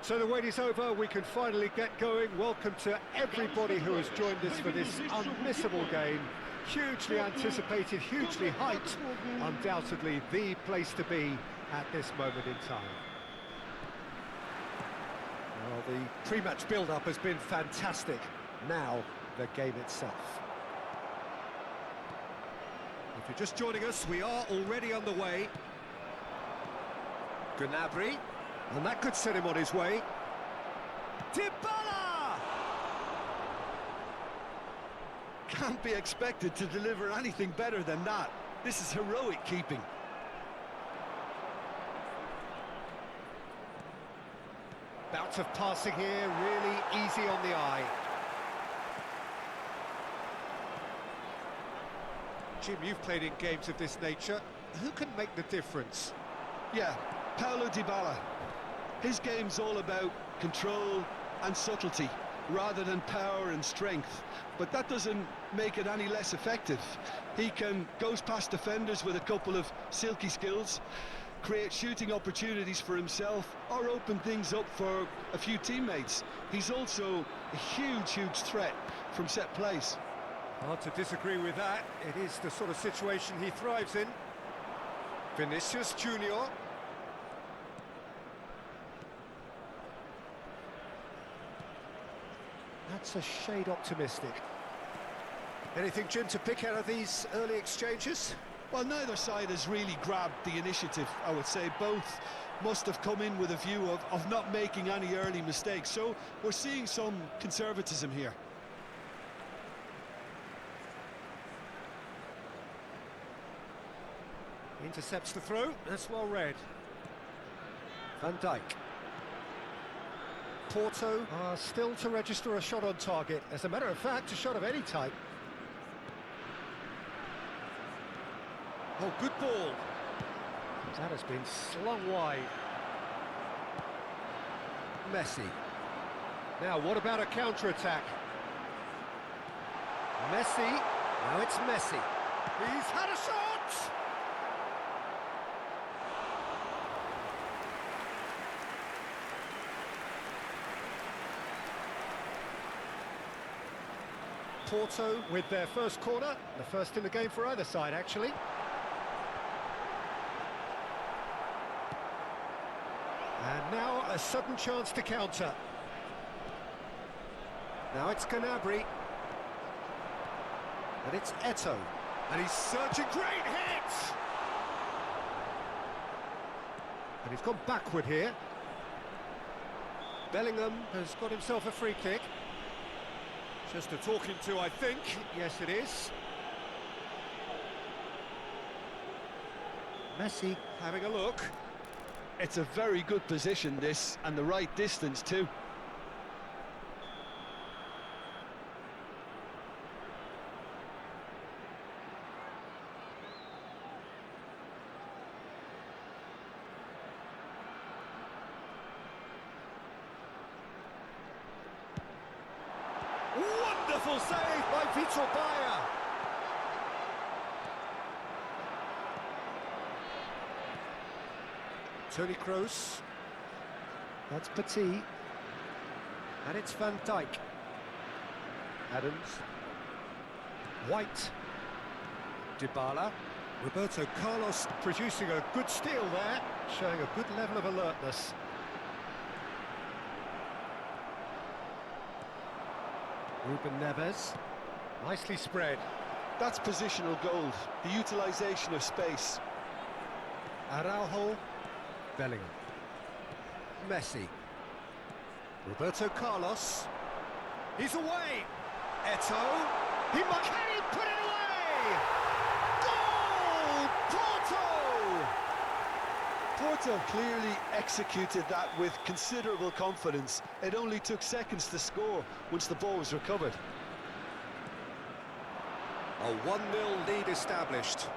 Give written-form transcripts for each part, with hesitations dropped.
So the wait is over, we can finally get going. Welcome to everybody who has joined us for this unmissable game. Hugely anticipated, hugely hyped, undoubtedly the place to be at this moment in time. Well, the pre-match build-up has been fantastic. Now, the game itself. If you're just joining us, we are already underway. Gnabry. And that could set him on his way. Dybala! Can't be expected to deliver anything better than that. This is heroic keeping. Bouts of passing here, really easy on the eye. Jim, you've played in games of this nature. Who can make the difference? Yeah, Paulo Dybala. His game's all about control and subtlety, rather than power and strength. But that doesn't make it any less effective. He goes past defenders with a couple of silky skills, create shooting opportunities for himself, or open things up for a few teammates. He's also a huge threat from set plays. Hard to disagree with that. It is the sort of situation he thrives in. Vinicius Junior. That's a shade optimistic. Anything, Jim, to pick out of these early exchanges? Well, neither side has really grabbed the initiative, I would say. Both must have come in with a view of not making any early mistakes. So we're seeing some conservatism here. Intercepts the throw, that's well read. Van Dijk. Porto are still to register a shot on target. As a matter of fact, a shot of any type. Oh, good ball. That has been slung wide. Messi. Now, what about a counter-attack? Messi. Now it's Messi. He's had a shot! Porto with their first corner, the first in the game for either side, actually. And now a sudden chance to counter. Now it's Gnabry. And it's Eto'o. And he's searching, great hit! And he's gone backward here. Bellingham has got himself a free kick. Just a talking to, I think. Yes, it is. Messi having a look. It's a very good position, this, and the right distance too. Wonderful save by Beauttiful. Toni Kroos. That's Petit. And it's Van Dijk. Adams. White. Dybala. Roberto Carlos producing a good steal there, showing a good level of alertness. Ruben Neves. Nicely spread. That's positional gold, the utilisation of space. Araujo. Bellingham. Messi. Roberto Carlos. He's away. Eto'o. He might... Can he put it away? Goal! Porto! Porto clearly executed that with considerable confidence. It only took seconds to score once the ball was recovered. A 1-0 lead established.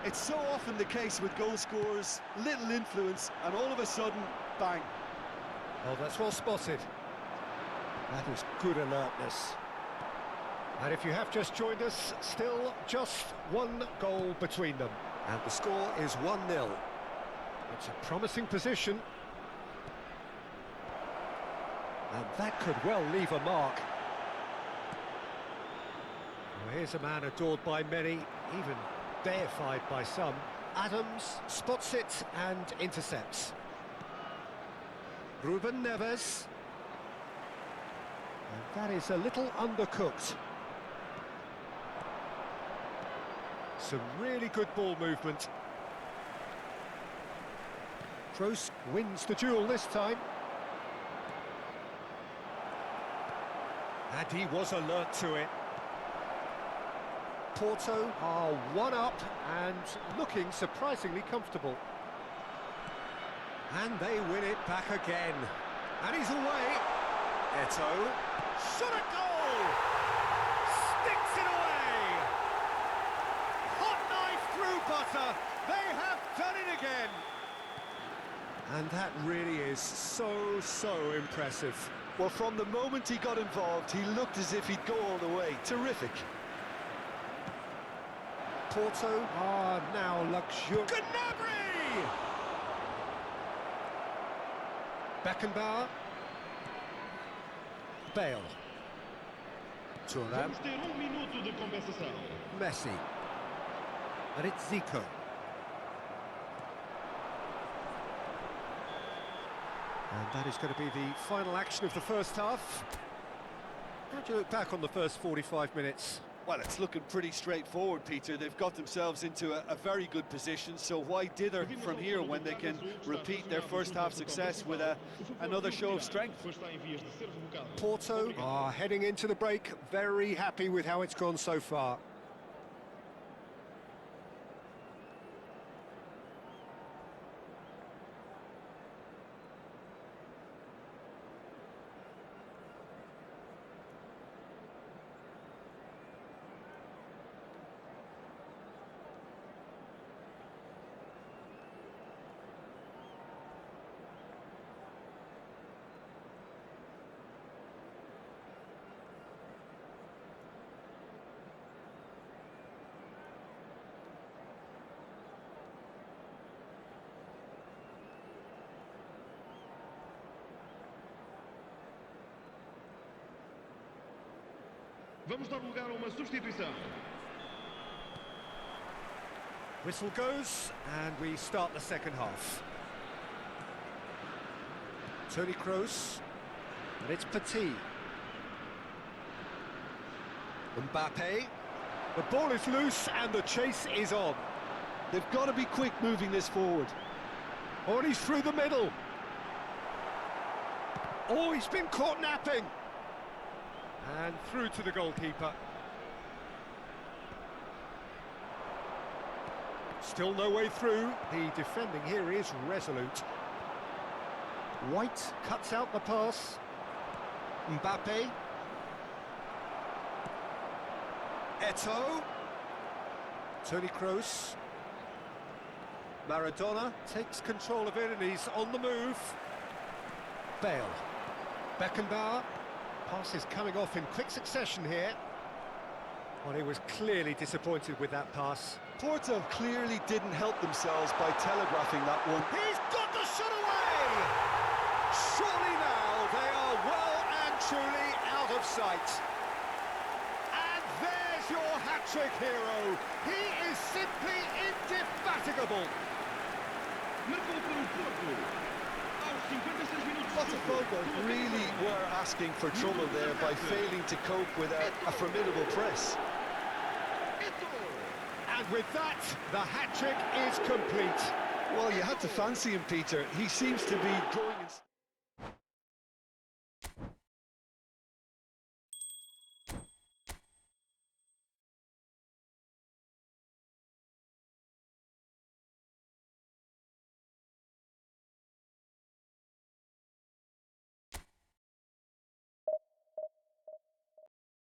It's so often the case with goal scorers, little influence, and all of a sudden, bang. Oh, that's well spotted. That is good alertness. And if you have just joined us, still just one goal between them. And the score is 1-0. It's a promising position. And that could well leave a mark. Well, here's a man adored by many, even deified by some. Adams spots it and intercepts. Ruben Neves. And that is a little undercooked. Some really good ball movement. Kroos wins the duel this time. And he was alert to it. Porto are one up and looking surprisingly comfortable. And they win it back again. And he's away. Eto'o. Shot a goal! Sticks it away! Hot knife through butter. They have done it again. And that really is so impressive. Well, from the moment he got involved, he looked as if he'd go all the way. Terrific. Porto are now luxurious. Gnabry! Beckenbauer. Bale. Thuram. Messi. And it's Zico. And that is going to be the final action of the first half. How do you look back on the first 45 minutes? Well, it's looking pretty straightforward, Peter. They've got themselves into a very good position, so why dither from here when they can repeat their first half success with another show of strength? Porto are heading into the break, very happy with how it's gone so far. Vamos dar lugar a uma substituição. Whistle goes, and we start the second half. Toni Kroos, and it's Petit. Mbappe. The ball is loose, and the chase is on. They've got to be quick moving this forward. Oh, and he's through the middle. Oh, he's been caught napping. And through to the goalkeeper. Still no way through. The defending here is resolute. White cuts out the pass. Mbappe. Eto'o. Toni Kroos. Maradona takes control of it and he's on the move. Bale. Beckenbauer. Pass is coming off in quick succession here. Well, he was clearly disappointed with that pass. Porto clearly didn't help themselves by telegraphing that one. He's got the shot away! Surely now they are well and truly out of sight. And there's your hat-trick hero. He is simply indefatigable. Marcou para o Porto. Aos 56 minutos de jogo. Fottball really were asking for trouble there by failing to cope with a formidable press. And with that, the hat-trick is complete. Well, you had to fancy him, Peter. He seems to be growing in...